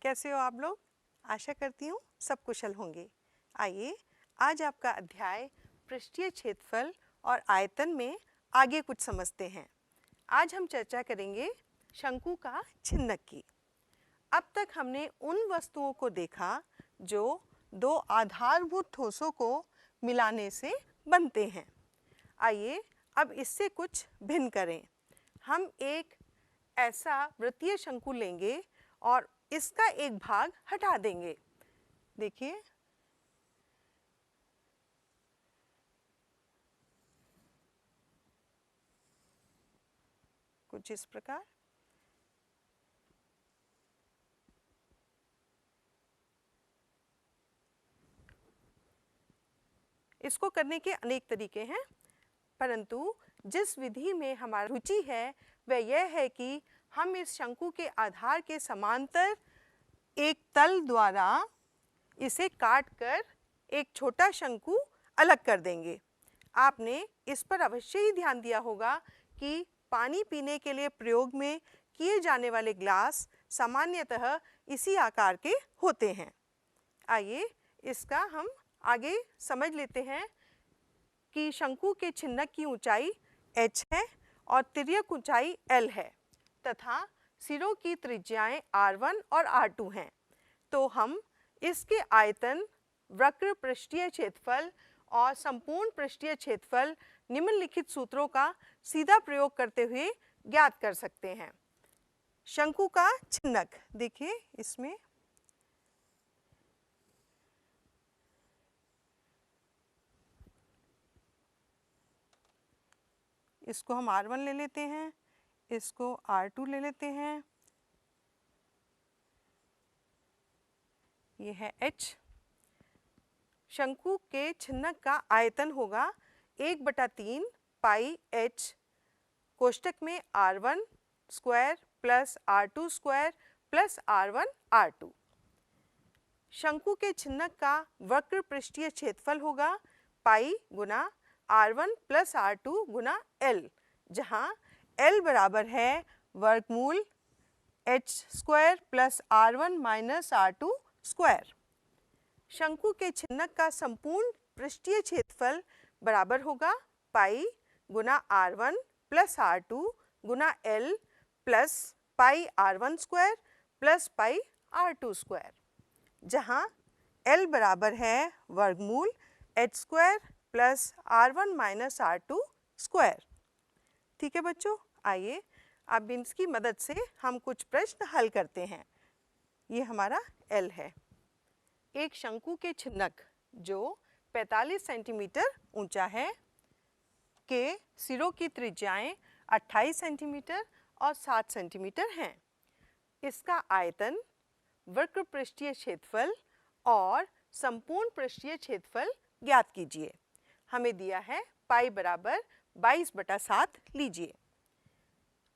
कैसे हो आप लोग? आशा करती हूँ सब कुशल होंगे। आइए आज आपका अध्याय पृष्ठीय क्षेत्रफल और आयतन में आगे कुछ समझते हैं। आज हम चर्चा करेंगे शंकु का छिन्नक की। अब तक हमने उन वस्तुओं को देखा जो दो आधारभूत ठोसों को मिलाने से बनते हैं। आइए अब इससे कुछ भिन्न करें। हम एक ऐसा वृत्तीय शंकु लेंगे और इसका एक भाग हटा देंगे। देखिए, कुछ इस प्रकार। इसको करने के अनेक तरीके हैं, परंतु जिस विधि में हमारी रुचि है वह यह है कि हम इस शंकु के आधार के समांतर एक तल द्वारा इसे काटकर एक छोटा शंकु अलग कर देंगे। आपने इस पर अवश्य ही ध्यान दिया होगा कि पानी पीने के लिए प्रयोग में किए जाने वाले ग्लास सामान्यतः इसी आकार के होते हैं। आइए इसका हम आगे समझ लेते हैं कि शंकु के छिन्नक की ऊंचाई h है और तिर्यक ऊंचाई l है तथा सिरों की त्रिज्याएं r1 और r2 हैं। तो हम इसके आयतन, वक्र पृष्ठीय क्षेत्रफल और संपूर्ण पृष्ठीय क्षेत्रफल निम्नलिखित सूत्रों का सीधा प्रयोग करते हुए ज्ञात कर सकते हैं। शंकु का छिन्नक देखिए, इसमें इसको हम r1 ले लेते हैं, इसको r2 ले लेते हैं, ये है h। शंकु के छिन्नक का आयतन होगा 1/3 पाई h कोष्टक में r1 square plus r2 square plus r1 r2। शंकु के छिन्नक का वक्र पृष्ठीय क्षेत्रफल होगा पाई गुना r1 प्लस r2 गुना l, जहाँ l बराबर है वर्गमूल h square plus r1 minus r2 square. शंकु के छिन्नक का संपूर्ण पृष्ठीय क्षेत्रफल बराबर होगा पाई गुना r1 प्लस r2 गुना l प्लस पाई r1 square plus pi r2 square, जहाँ l बराबर है वर्गमूल h square plus r1 minus r2 square. ठीक है बच्चों, आइए अब इसकी मदद से हम कुछ प्रश्न हल करते हैं। ये हमारा l है। एक शंकु के छिन्नक जो 45 सेंटीमीटर ऊंचा है के सिरों की त्रिज्याएं 28 सेंटीमीटर और 7 सेंटीमीटर हैं। इसका आयतन, वक्र पृष्ठीय क्षेत्रफल और संपूर्ण पृष्ठीय क्षेत्रफल ज्ञात कीजिए। हमें दिया है पाई बराबर 22/7 लीजिए।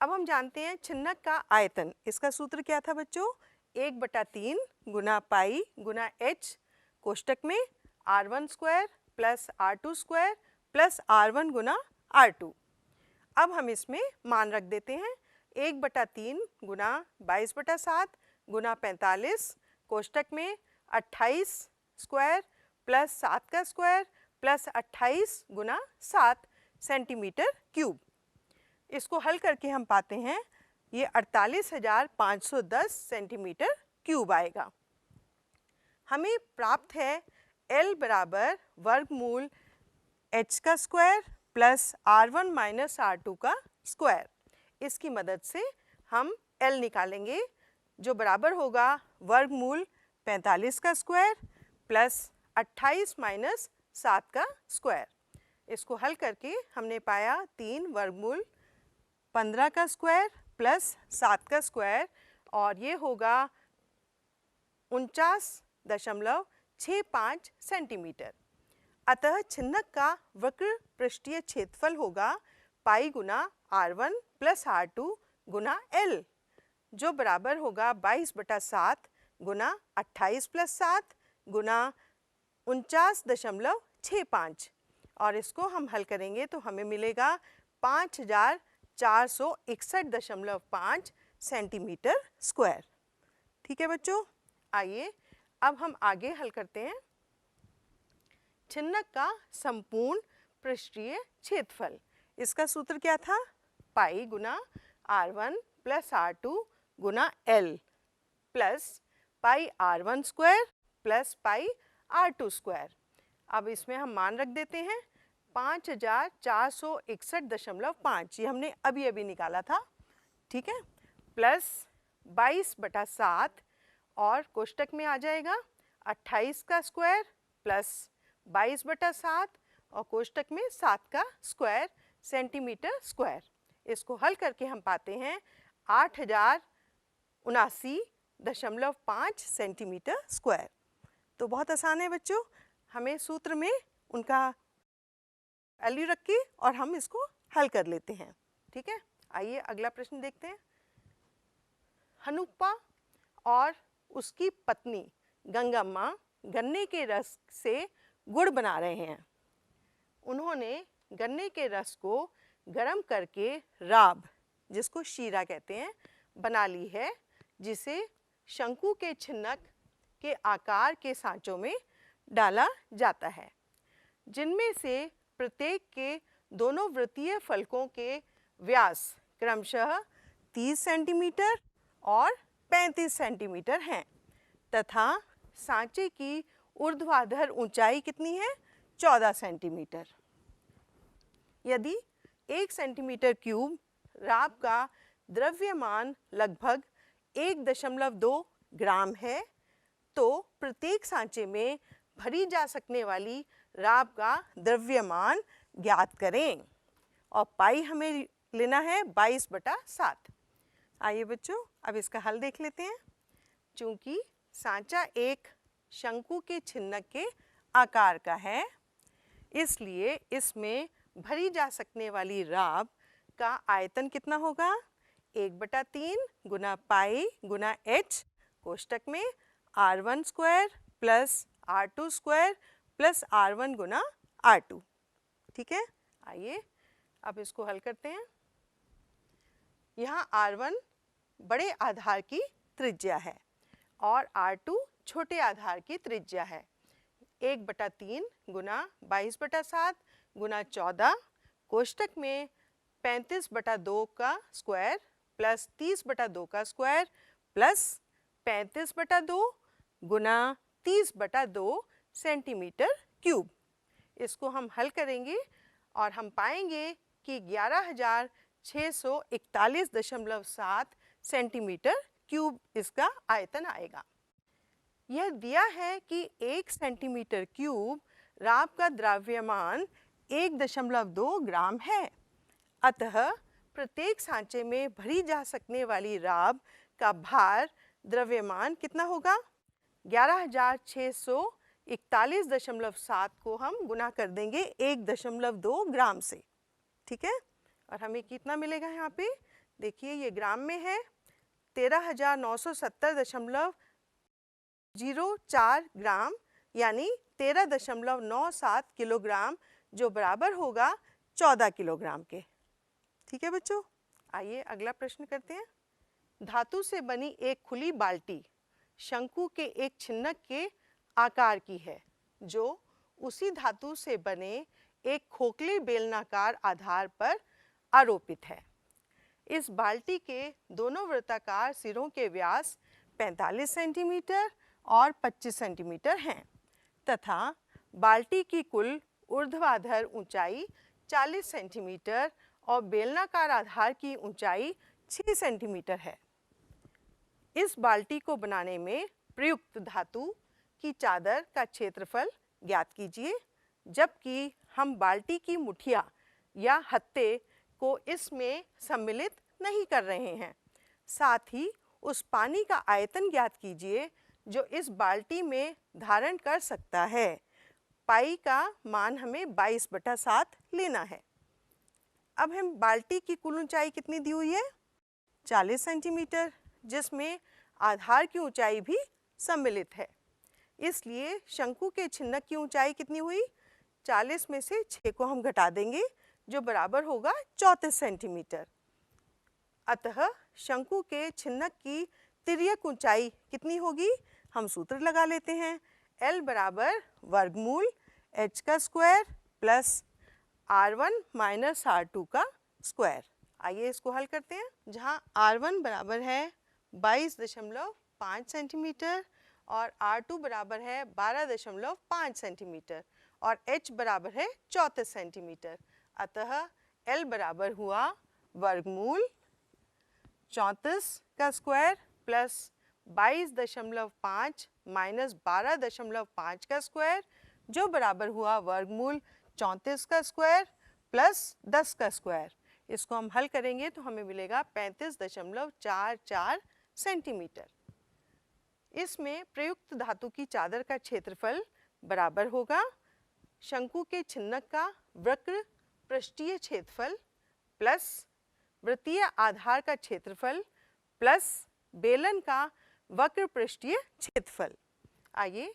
अब हम जानते हैं छिन्नक का आयतन। इसका सूत्र क्या था बच्चों? 1/3 गुना पाई गुना h कोष्टक में r1 square plus r2 square plus r1 गुना r2। अब हम इसमें मान रख देते हैं। 1/3 गुना 22/7 गुना 45 कोष्टक में 28 स्क्वायर प्लस 7 का स्क्वायर प्लस 28 गुना 7 सेंटीमीटर क्यूब। इसको हल करके हम पाते हैं ये 48,510 सेंटीमीटर क्यूब आएगा। हमें प्राप्त है L बराबर वर्गमूल h का square plus r1 minus r2 का स्क्वायर। इसकी मदद से हम L निकालेंगे जो बराबर होगा वर्गमूल 45 का स्क्वायर प्लस 28 माइनस 7 का स्क्वायर। इसको हल करके हमने पाया 3 वर्गमूल 15 का स्क्वायर प्लस 7 का स्क्वायर और ये होगा 49.65 सेंटीमीटर। अतः छिन्नक का वक्र पृष्ठीय क्षेत्रफल होगा पाई गुना r1 प्लस r2 गुना l, जो बराबर होगा 22/7 गुना 28 प्लस 7 गुना 49.65 और इसको हम हल करेंगे तो हमें मिलेगा 5461.5 सेंटीमीटर स्क्वायर। ठीक है बच्चों, आइए अब हम आगे हल करते हैं। छिन्नक का संपूर्ण पृष्ठीय क्षेत्रफल, इसका सूत्र क्या था? पाई गुना r1 प्लस r2 गुना l प्लस पाई r1 square plus pi r2 square. अब इसमें हम मान रख देते हैं 5461.5, ये हमने अभी अभी निकाला था, ठीक है, प्लस 22/7 और कोष्टक में आ जाएगा 28 का स्क्वायर प्लस 22/7 और कोष्टक में 7 का स्क्वायर सेंटीमीटर स्क्वायर। इसको हल करके हम पाते हैं 8079.5 सेंटीमीटर स्क्वायर। तो बहुत आसान है बच्चों, हमें सूत्र में उनका वैल्यू रख के और हम इसको हल कर लेते हैं, ठीक है। आइए अगला प्रश्न देखते हैं। हनुप्पा और उसकी पत्नी गंगम्मा गन्ने के रस से गुड़ बना रहे हैं। उन्होंने गन्ने के रस को गर्म करके राब, जिसको शीरा कहते हैं, बना ली है, जिसे शंकु के छिन्नक के आकार के सांचों में डाला जाता है, जिनमें से प्रत्येक के दोनों वृत्तीय फलकों के व्यास क्रमशः 30 सेंटीमीटर और 35 सेंटीमीटर हैं तथा सांचे की ऊर्ध्वाधर ऊंचाई कितनी है? 14 सेंटीमीटर। यदि 1 सेंटीमीटर क्यूब राब का द्रव्यमान लगभग 1.2 ग्राम है, तो प्रत्येक सांचे में भरी जा सकने वाली राब का द्रव्यमान ज्ञात करें और पाई हमें लेना है 22/7। आइए बच्चों अब इसका हल देख लेते हैं। चूंकि सांचा एक शंकु के छिन्नक के आकार का है, इसलिए इसमें भरी जा सकने वाली राब का आयतन कितना होगा? 1/3 गुना पाई गुना h कोष्टक में r1 square plus r2 square plus r1 गुना r2, ठीक है। आइए अब इसको हल करते हैं। यहाँ r1 बड़े आधार की त्रिज्या है और r2 छोटे आधार की त्रिज्या है। 1/3 गुना 22/7 गुना 14 कोष्टक में 35/2 का स्क्वायर प्लस 30/2 का स्क्वायर प्लस 35/2 गुना 30/2 सेंटीमीटर क्यूब। इसको हम हल करेंगे और हम पाएंगे कि 11,641.7 सेंटीमीटर क्यूब इसका आयतन आएगा। यह दिया है कि 1 सेंटीमीटर क्यूब राब का द्रव्यमान 1.2 ग्राम है, अतः प्रत्येक सांचे में भरी जा सकने वाली राब का भार द्रव्यमान कितना होगा? 11,641.7 को हम गुना कर देंगे 1.2 ग्राम से, ठीक है। और हमें कितना मिलेगा यहाँ पे? देखिए ये ग्राम में है, 13,970.04 ग्राम यानी 13.97 किलोग्राम, जो बराबर होगा 14 किलोग्राम के, ठीक है बच्चों। आइए अगला प्रश्न करते हैं। धातु से बनी एक खुली बाल्टी शंकु के एक छिन्नक के आकार की है, जो उसी धातु से बने एक खोखले बेलनाकार आधार पर आरोपित है। इस बाल्टी के दोनों वृत्ताकार सिरों के व्यास 45 सेंटीमीटर और 25 सेंटीमीटर हैं तथा बाल्टी की कुल ऊर्ध्वाधर ऊंचाई 40 सेंटीमीटर और बेलनाकार आधार की ऊंचाई 6 सेंटीमीटर है। इस बाल्टी को बनाने में प्रयुक्त धातु की चादर का क्षेत्रफल ज्ञात कीजिए, जबकि हम बाल्टी की मुठिया या हत्थे को इसमें सम्मिलित नहीं कर रहे हैं। साथ ही उस पानी का आयतन ज्ञात कीजिए जो इस बाल्टी में धारण कर सकता है। पाई का मान हमें 22/7 लेना है। अब हम बाल्टी की कुल ऊंचाई कितनी दी हुई है? 40 सेंटीमीटर, जिसमें आधार की ऊंचाई भी सम्मिलित है। इसलिए शंकु के छिन्नक की ऊंचाई कितनी हुई? 40 में से 6 को हम घटा देंगे, जो बराबर होगा 34 सेंटीमीटर। अतः शंकु के छिन्नक की तिर्यक ऊंचाई कितनी होगी? हम सूत्र लगा लेते हैं। L बराबर वर्गमूल h का square plus R1 minus R2 का स्क्वायर। आइए इसको हल करते हैं। जहाँ R1 बराबर है 22.5 सेंटीमीटर और R2 बराबर है 12.5 सेंटीमीटर और h बराबर है 34 सेंटीमीटर। अतः L बराबर हुआ वर्गमूल 34 का स्क्वायर प्लस 22.5 माइनस 12.5 का स्क्वायर, जो बराबर हुआ वर्गमूल 34 का स्क्वायर प्लस 10 का स्क्वायर। इसको हम हल करेंगे तो हमें मिलेगा 35.44 सेंटीमीटर। इसमें प्रयुक्त धातु की चादर का क्षेत्रफल बराबर होगा शंकु के छिन्नक का वक्र पृष्ठीय क्षेत्रफल प्लस वृत्तीय आधार का क्षेत्रफल प्लस बेलन का वक्र पृष्ठीय क्षेत्रफल। आइए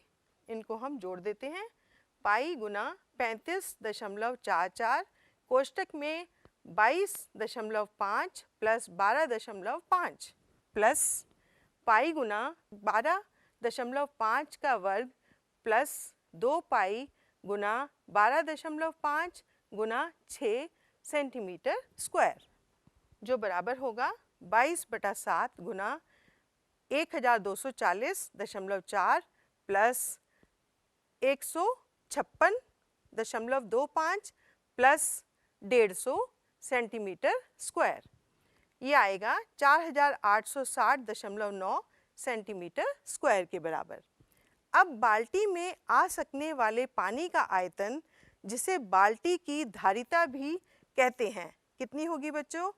इनको हम जोड़ देते हैं। पाई गुना 35.44 कोष्टक में 22.5 प्लस 12.5 प्लस पाई गुना 12.5 का वर्ग प्लस 2 पाई गुना 12.5 गुना 6 सेंटीमीटर स्क्वायर, जो बराबर होगा 22/7 गुना 1240.4 प्लस 156.25 प्लस 150 सेंटीमीटर स्क्वायर। ये आएगा 4860.9 सेंटीमीटर स्क्वायर के बराबर। अब बाल्टी में आ सकने वाले पानी का आयतन, जिसे बाल्टी की धारिता भी कहते हैं, कितनी होगी बच्चों?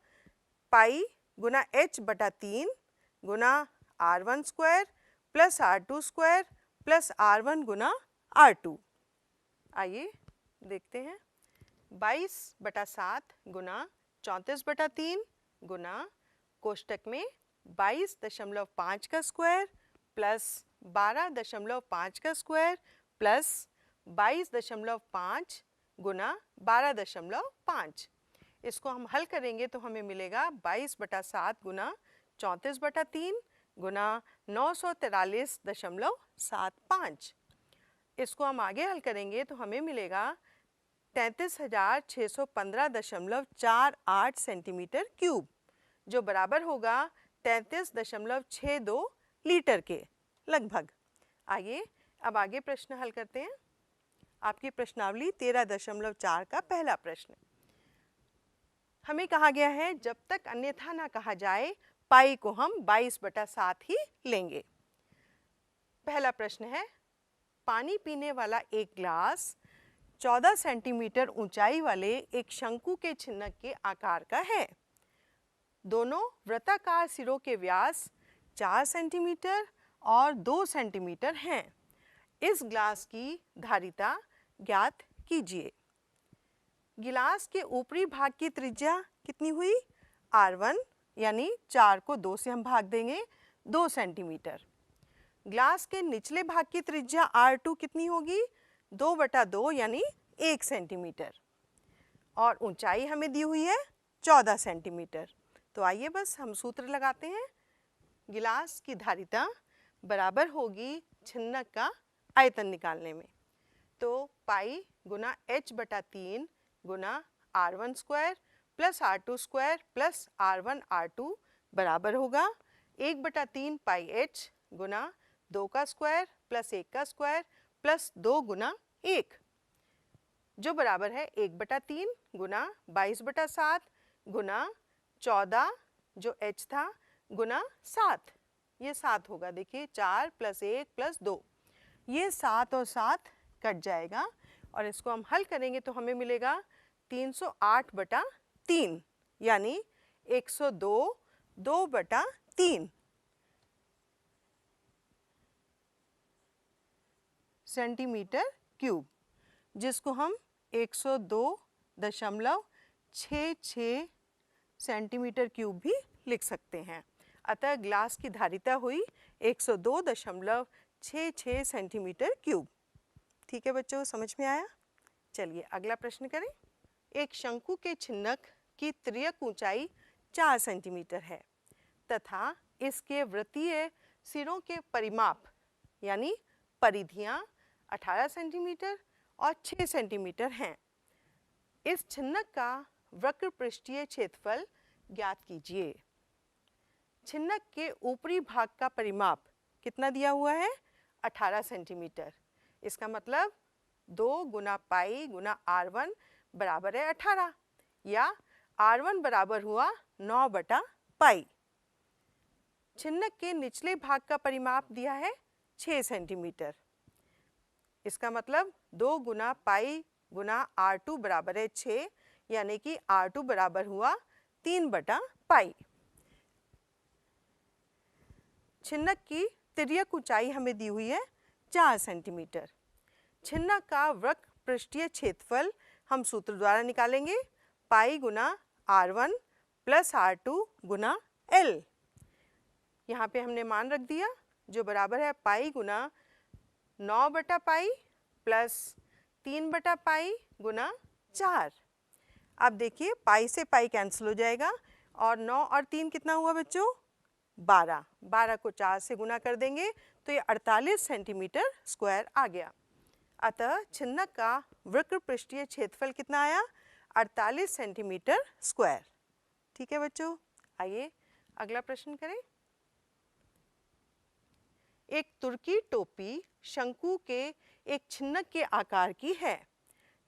पाई गुना h बटा 3 गुना R1 square plus R2 square plus R1 गुना R2। आइए देखते हैं। 22/7 गुना 34/3 गुना कोष्टक में 22.5 का स्क्वायर प्लस 12.5 का स्क्वायर प्लस 22.5 गुना 12.5। इसको हम हल करेंगे तो हमें मिलेगा 22/7 गुना 34/3 गुना 943.75। इसको हम आगे हल करेंगे तो हमें मिलेगा 33,615.48 सेंटीमीटर क्यूब, जो बराबर होगा 33.62 लीटर के लगभग। आइए अब आगे प्रश्न हल करते हैं। आपकी प्रश्नावली 13.4 का पहला प्रश्न। हमें कहा गया है जब तक अन्यथा ना कहा जाए पाई को हम 22/7 ही लेंगे। पहला प्रश्न है, पानी पीने वाला एक ग्लास 14 सेंटीमीटर ऊंचाई वाले एक शंकु के छिन्नक के आकार का है। दोनों वृत्ताकार सिरों के व्यास 4 सेंटीमीटर और 2 सेंटीमीटर हैं। इस ग्लास की धारिता ज्ञात कीजिए। गिलास के ऊपरी भाग की त्रिज्या कितनी हुई? R1, यानी 4 को 2 से हम भाग देंगे, 2 सेंटीमीटर। ग्लास के निचले भाग की त्रिज्या R2 कितनी होगी? 2/2 यानी 1 सेंटीमीटर। और ऊंचाई हमें दी हुई है 14 सेंटीमीटर। तो आइए बस हम सूत्र लगाते हैं। गिलास की धारिता बराबर होगी छिन्नक का आयतन निकालने में। तो पाई गुना h बटा 3 गुना R1 square plus R2 square plus R1 R2 बराबर होगा 1/3 पाई h गुना 2 का स्क्वायर प्लस 1 का स्क्वायर प्लस 2 गुना 1, जो बराबर है 1/3 गुना 22/7 गुना 14 जो h था गुना 7। ये 7 होगा, देखिए 4 प्लस 1 प्लस 2, ये 7 और 7 कट जाएगा और इसको हम हल करेंगे तो हमें मिलेगा 308/3 यानी 102/3 सेंटीमीटर क्यूब, जिसको हम 102.66 सेंटीमीटर क्यूब भी लिख सकते हैं। अतः ग्लास की धारिता हुई 102.66 सेंटीमीटर क्यूब। ठीक है बच्चों, समझ में आया? चलिए अगला प्रश्न करें। एक शंकु के छिन्नक की त्रियक ऊंचाई 4 सेंटीमीटर है तथा इसके वृत्तीय सिरों के परिमाप यानी परिधियाँ 18 सेंटीमीटर और 6 सेंटीमीटर हैं। इस छिन्नक का वक्र पृष्ठीय क्षेत्रफल ज्ञात कीजिए। छिन्नक के ऊपरी भाग का परिमाप कितना दिया हुआ है? 18 सेंटीमीटर। इसका मतलब 2 गुना पाई गुना R1 बराबर है 18, या R1 बराबर हुआ 9 बटा पाई। छिन्नक के निचले भाग का परिमाप दिया है 6 सेंटीमीटर। इसका मतलब 2 गुना पाई गुना R2 बराबर है 6, यानी कि R2 बराबर हुआ 3 बटा पाई। छिन्नक की तिर्यक ऊंचाई हमें दी हुई है 4 सेंटीमीटर। छिन्नक का वक्र पृष्ठीय क्षेत्रफल हम सूत्र द्वारा निकालेंगे, पाई गुना R1 प्लस R2 गुना L। यहाँ पे हमने मान रख दिया जो बराबर है पाई गुना 9 बटा पाई प्लस 3 बटा पाई गुना 4। अब देखिए पाई से पाई कैंसिल हो जाएगा और 9 और 3 कितना हुआ बच्चों? 12। 12 को 4 से गुना कर देंगे तो ये 48 सेंटीमीटर स्क्वायर आ गया। अतः छिन्नक का वक्र पृष्ठीय क्षेत्रफल कितना आया? 48 सेंटीमीटर स्क्वायर। ठीक है बच्चों, आइए अगला प्रश्न करें। एक तुर्की टोपी शंकु के एक छिन्नक के आकार की है।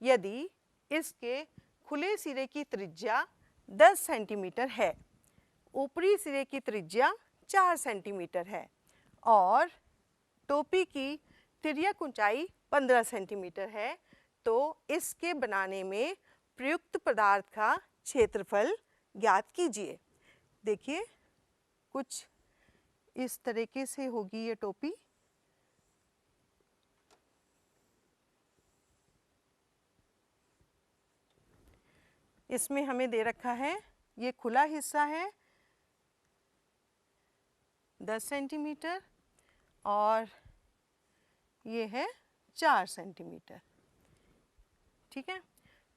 यदि इसके खुले सिरे की त्रिज्या 10 सेंटीमीटर है, ऊपरी सिरे की त्रिज्या 4 सेंटीमीटर है और टोपी की तिर्यक ऊंचाई 15 सेंटीमीटर है, तो इसके बनाने में प्रयुक्त पदार्थ का क्षेत्रफल ज्ञात कीजिए। देखिए कुछ इस तरीके से होगी ये टोपी। इसमें हमें दे रखा है ये खुला हिस्सा है 10 सेंटीमीटर और ये है 4 सेंटीमीटर। ठीक है,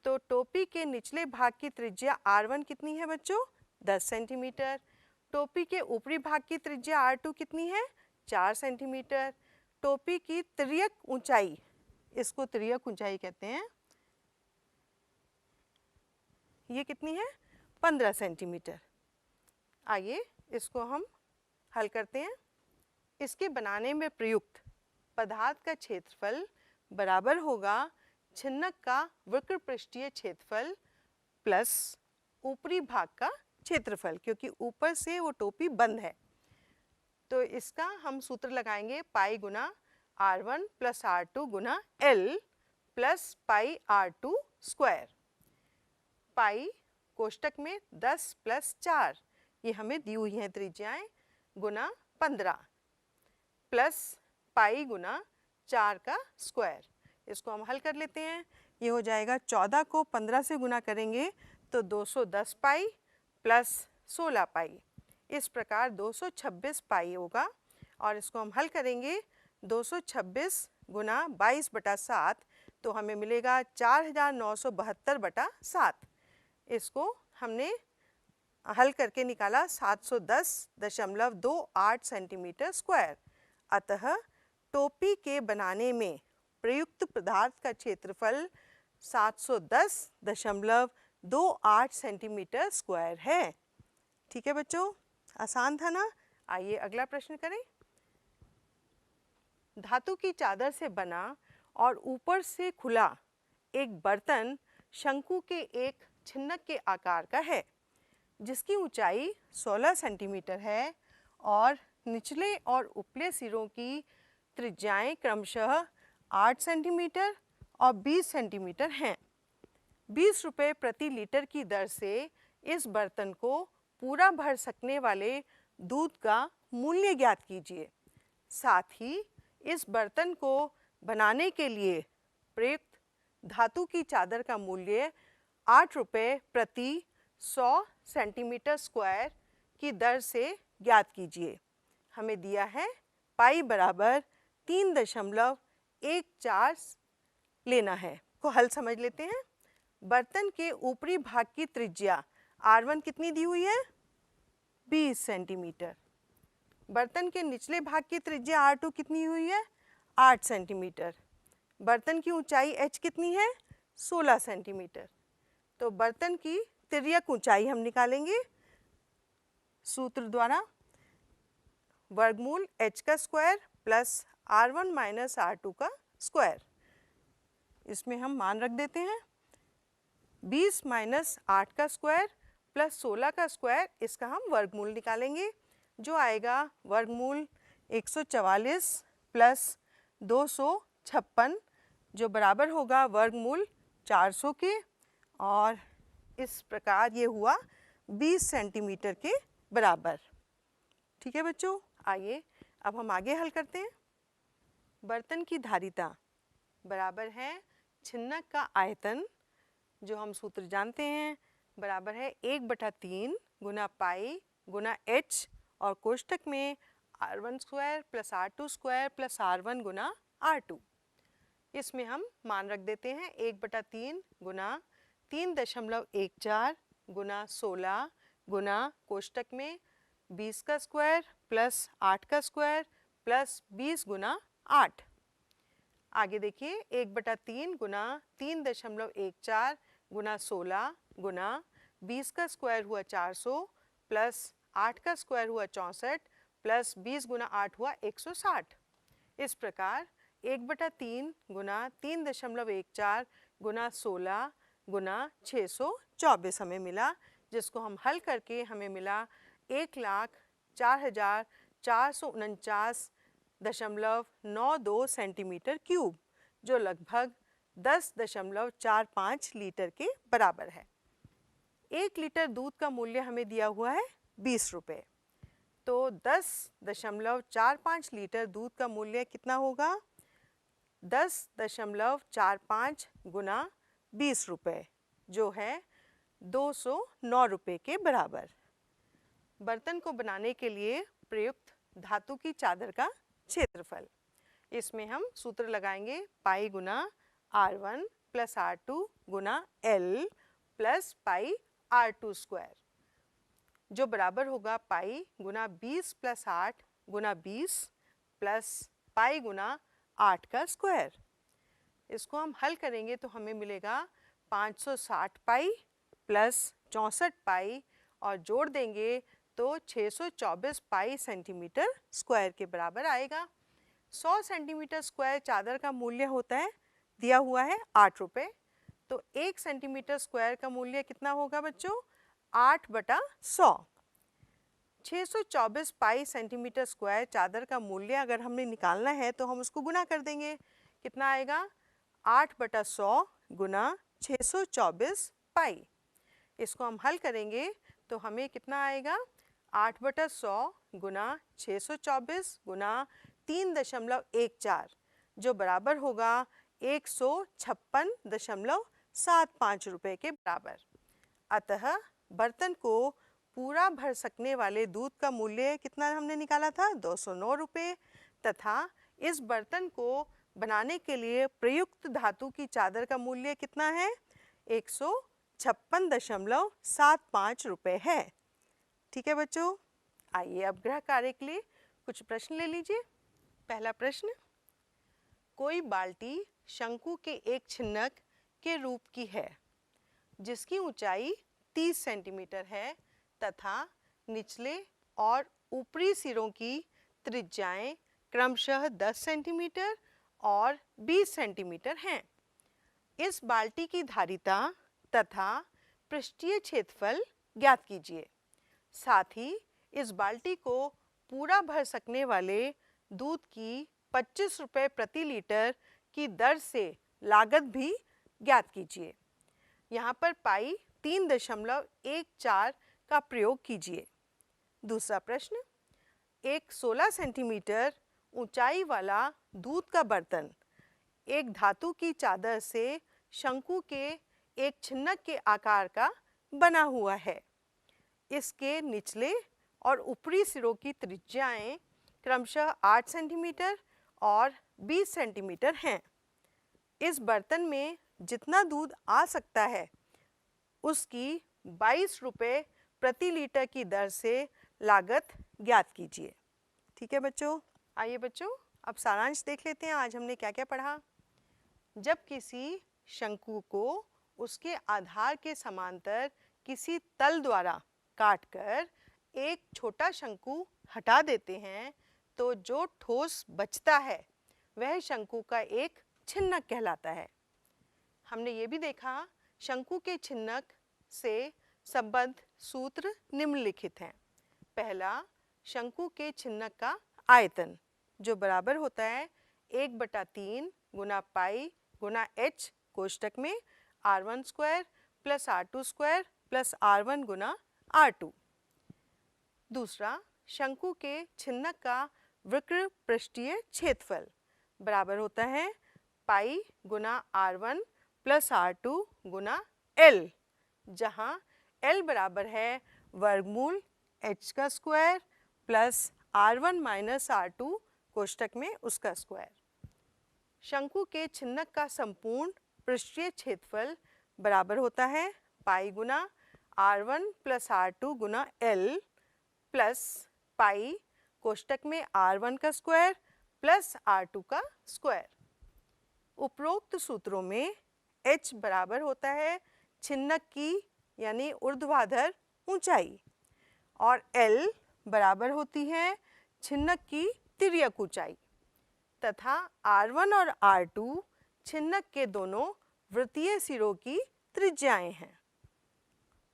तो टोपी के निचले भाग की त्रिज्या R1 कितनी है बच्चों? 10 सेंटीमीटर। टोपी के ऊपरी भाग की त्रिज्या R2 कितनी है? 4 सेंटीमीटर। टोपी की तिर्यक ऊंचाई, इसको तिर्यक ऊंचाई कहते हैं, ये कितनी है? 15 सेंटीमीटर। आइए इसको हम हल करते हैं। इसके बनाने में प्रयुक्त पदार्थ का क्षेत्रफल बराबर होगा छिन्नक का वक्र पृष्ठीय क्षेत्रफल प्लस ऊपरी भाग का क्षेत्रफल, क्योंकि ऊपर से वो टोपी बंद है। तो इसका हम सूत्र लगाएंगे पाई गुना R1 प्लस R2 गुना L plus pi R2 square. Pi कोष्टक में 10 प्लस 4, ये हमें दी हुई हैं त्रिज्याएं, गुना 15 प्लस पाई गुना 4 का स्क्वायर। इसको हम हल कर लेते हैं। ये हो जाएगा 14 को 15 से गुना करेंगे तो 210 पाई प्लस 16 पाई, इस प्रकार 226 पाई होगा। और इसको हम हल करेंगे 226 गुना 22/7 तो हमें मिलेगा 4972/7। इसको हमने हल करके निकाला 710.28 सेंटीमीटर स्क्वायर। अतः टोपी के बनाने में प्रयुक्त पदार्थ का क्षेत्रफल 710.28 सेंटीमीटर स्क्वायर है। ठीक है बच्चों, आसान था ना? आइए अगला प्रश्न करें। धातु की चादर से बना और ऊपर से खुला एक बर्तन शंकु के एक छिन्नक के आकार का है, जिसकी ऊंचाई 16 सेंटीमीटर है और निचले और उपले सिरों की त्रिज्याएं क्रमशः 8 सेंटीमीटर और 20 सेंटीमीटर हैं। 20 रुपये प्रति लीटर की दर से इस बर्तन को पूरा भर सकने वाले दूध का मूल्य ज्ञात कीजिए। साथ ही इस बर्तन को बनाने के लिए प्रयुक्त धातु की चादर का मूल्य 8 रुपये प्रति 100 सेंटीमीटर स्क्वायर की दर से ज्ञात कीजिए। हमें दिया है पाई बराबर 3.14 लेना है। को हल समझ लेते हैं। बर्तन के ऊपरी भाग की त्रिज्या R1 कितनी दी हुई है? 20 सेंटीमीटर बर्तन के निचले भाग की त्रिज्या R2 कितनी हुई है? 8 सेंटीमीटर। बर्तन की ऊंचाई h कितनी है? 16 सेंटीमीटर। तो बर्तन की तिर्यक ऊंचाई हम निकालेंगे सूत्र द्वारा, वर्गमूल h का square plus R1 minus R2 का स्क्वायर। इसमें हम मान रख देते हैं 20 माइनस 8 का स्क्वायर प्लस 16 का स्क्वायर, इसका हम वर्गमूल निकालेंगे जो आएगा वर्गमूल 144 प्लस 256 जो बराबर होगा वर्गमूल 400 के, और इस प्रकार ये हुआ 20 सेंटीमीटर के बराबर। ठीक है बच्चों, आइए अब हम आगे हल करते हैं। बर्तन की धारिता बराबर है छिन्नक का आयतन, जो हम सूत्र जानते हैं, बराबर है 1/3 गुना पाई गुना h और कोष्ठक में R1 square plus R2 square plus R1 गुना R2। इसमें हम मान रख देते हैं 1/3 गुना 3.14 गुना 16 गुना कोष्ठक में 20 का स्क्वायर प्लस 8 का स्क्वायर प्लस 20 गुना 8। आगे देखिए 1/3 गुना 3.14 गुना 16 गुना 20 का स्क्वायर हुआ 400 प्लस 8 का स्क्वायर हुआ 64 प्लस 20 गुना 8 हुआ 160। इस प्रकार 1/3 गुना 3.14 गुना 16 गुना 624 हमें मिला, जिसको हम हल करके हमें मिला 1,04,449.92 सेंटीमीटर क्यूब, जो लगभग 10.45 लीटर के बराबर है। 1 लीटर दूध का मूल्य हमें दिया हुआ है 20 रुपये, तो 10.45 लीटर दूध का मूल्य कितना होगा? 10.45 गुना 20 रुपये, जो है 209 रुपये के बराबर। बर्तन को बनाने के लिए प्रयुक्त धातु की चादर का क्षेत्रफल, इसमें हम सूत्र लगाएंगे पाई गुना R1 प्लस R2 गुना L plus pi R2 square, जो बराबर होगा पाई गुना 20 प्लस 8 गुना 20 प्लस पाई गुना 8 का स्क्वायर। इसको हम हल करेंगे तो हमें मिलेगा 560 पाई प्लस 64 पाई और जोड़ देंगे तो 624 पाई सेंटीमीटर स्क्वायर के बराबर आएगा। 100 सेंटीमीटर स्क्वायर चादर का मूल्य होता है, दिया हुआ है 8 रुपये, तो 1 सेंटीमीटर स्क्वायर का मूल्य कितना होगा बच्चों? 8/100। 624 पाई सेंटीमीटर स्क्वायर चादर का मूल्य अगर हमें निकालना है तो हम उसको गुना कर देंगे। कितना आएगा? 8/100 गुना 624 पाई। इसको हम हल करेंगे तो हमें कितना आएगा? 8/100 गुना 624 गुना 3.14, जो बराबर होगा 156.75 रुपये के बराबर। अतः बर्तन को पूरा भर सकने वाले दूध का मूल्य कितना हमने निकाला था? 209 रुपये, तथा इस बर्तन को बनाने के लिए प्रयुक्त धातु की चादर का मूल्य कितना है? 156.75 रुपये है। ठीक है बच्चों, आइए अब गृह कार्य के लिए कुछ प्रश्न ले लीजिए। पहला प्रश्न, कोई बाल्टी शंकु के एक छिन्नक के रूप की है जिसकी ऊंचाई 30 सेंटीमीटर है तथा निचले और ऊपरी सिरों की त्रिज्याएं क्रमशः 10 सेंटीमीटर और 20 सेंटीमीटर हैं। इस बाल्टी की धारिता तथा पृष्ठीय क्षेत्रफल ज्ञात कीजिए। साथ ही इस बाल्टी को पूरा भर सकने वाले दूध की 25 रुपये प्रति लीटर की दर से लागत भी ज्ञात कीजिए। यहाँ पर पाई 3.14 का प्रयोग कीजिए। दूसरा प्रश्न, एक 16 सेंटीमीटर ऊंचाई वाला दूध का बर्तन एक धातु की चादर से शंकु के एक छिन्नक के आकार का बना हुआ है। इसके निचले और ऊपरी सिरों की त्रिज्याएं क्रमशः 8 सेंटीमीटर और 20 सेंटीमीटर हैं। इस बर्तन में जितना दूध आ सकता है उसकी 22 रुपये प्रति लीटर की दर से लागत ज्ञात कीजिए। ठीक है बच्चों, आइए बच्चों अब सारांश देख लेते हैं। आज हमने क्या क्या पढ़ा। जब किसी शंकु को उसके आधार के समांतर किसी तल द्वारा काटकर एक छोटा शंकु हटा देते हैं तो जो ठोस बचता है वह शंकु का एक छिन्नक कहलाता है। हमने ये भी देखा शंकु के छिन्नक से संबद्ध सूत्र निम्नलिखित हैं। पहला, शंकु के छिन्नक का आयतन जो बराबर होता है 1/3 गुना पाई गुना h कोष्टक में r1 square plus r2 square plus r1 गुना r2। दूसरा, शंकु के छिन्नक का वक्र पृष्ठीय क्षेत्रफल बराबर होता है पाई गुना r1 प्लस r2 गुना l, जहाँ l बराबर है वर्गमूल h का square plus r1 minus r2 कोष्टक में उसका स्क्वायर। शंकु के छिन्नक का संपूर्ण पृष्ठीय क्षेत्रफल बराबर होता है पाई गुना r1 प्लस r2 गुना l प्लस पाई कोष्टक में r1 का स्क्वायर प्लस r2 का स्क्वायर। उपरोक्त सूत्रों में h बराबर होता है छिन्नक की यानी ऊर्ध्वाधर ऊंचाई और l बराबर होती है छिन्नक की तिर्यक ऊंचाई तथा r1 और r2 छिन्नक के दोनों वृत्तीय सिरों की त्रिज्याएं हैं।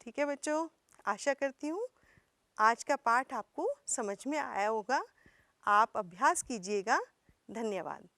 ठीक है बच्चों, आशा करती हूँ आज का पाठ आपको समझ में आया होगा। आप अभ्यास कीजिएगा। धन्यवाद।